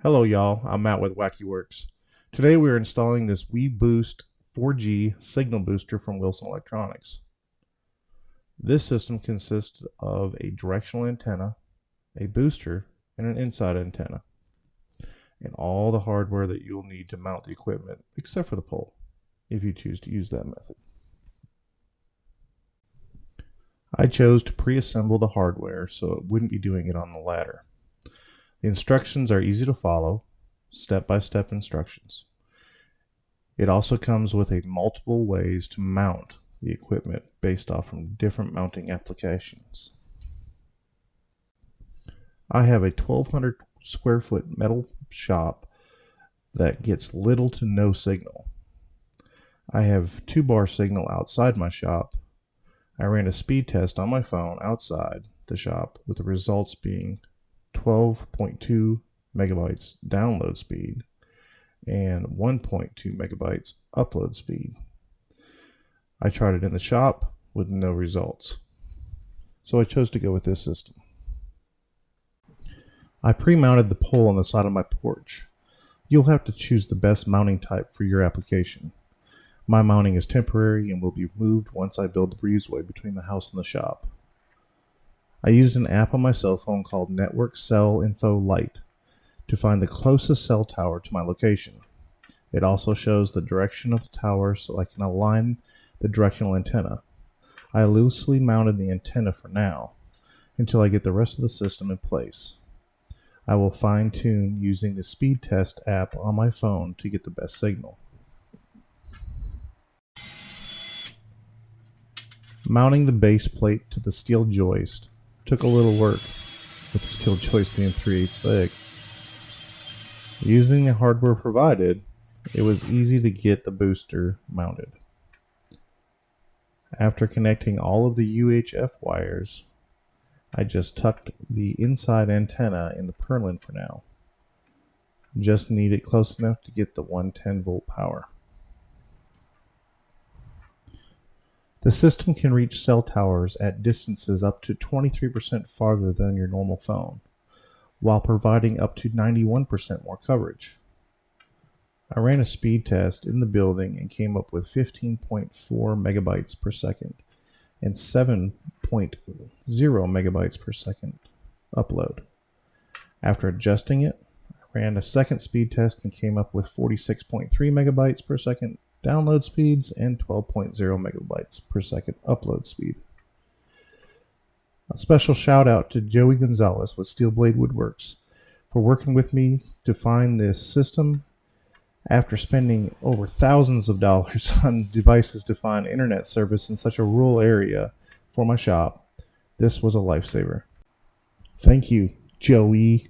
Hello y'all, I'm Matt with Wackey Worx. Today we are installing this WeBoost 4G signal booster from Wilson Electronics. This system consists of a directional antenna, a booster, and an inside antenna, and all the hardware that you'll need to mount the equipment, except for the pole, if you choose to use that method. I chose to pre-assemble the hardware so it wouldn't be doing it on the ladder. The instructions are easy to follow, step-by-step instructions. It also comes with multiple ways to mount the equipment based off from different mounting applications. I have a 1,200 square foot metal shop that gets little to no signal. I have 2-bar signal outside my shop. I ran a speed test on my phone outside the shop with the results being 12.2 megabytes download speed and 1.2 megabytes upload speed. I tried it in the shop with no results, so I chose to go with this system. I pre-mounted the pole on the side of my porch. You'll have to choose the best mounting type for your application. My mounting is temporary and will be moved once I build the breezeway between the house and the shop. I used an app on my cell phone called Network Cell Info Lite to find the closest cell tower to my location. It also shows the direction of the tower so I can align the directional antenna. I loosely mounted the antenna for now until I get the rest of the system in place. I will fine-tune using the speed test app on my phone to get the best signal. Mounting the base plate to the steel joist took a little work, with the steel joist being 3/8 thick. Using the hardware provided, it was easy to get the booster mounted. After connecting all of the UHF wires, I just tucked the inside antenna in the purlin for now. Just need it close enough to get the 110 volt power. The system can reach cell towers at distances up to 23% farther than your normal phone, while providing up to 91% more coverage. I ran a speed test in the building and came up with 15.4 megabytes per second and 7.0 megabytes per second upload. After adjusting it, I ran a second speed test and came up with 46.3 megabytes per second download speeds and 12.0 megabytes per second upload speed. A special shout out to Joey Gonzalez with Steel Blade Woodworks for working with me to find this system. After spending over thousands of dollars on devices to find internet service in such a rural area for my shop, this was a lifesaver. Thank you, Joey.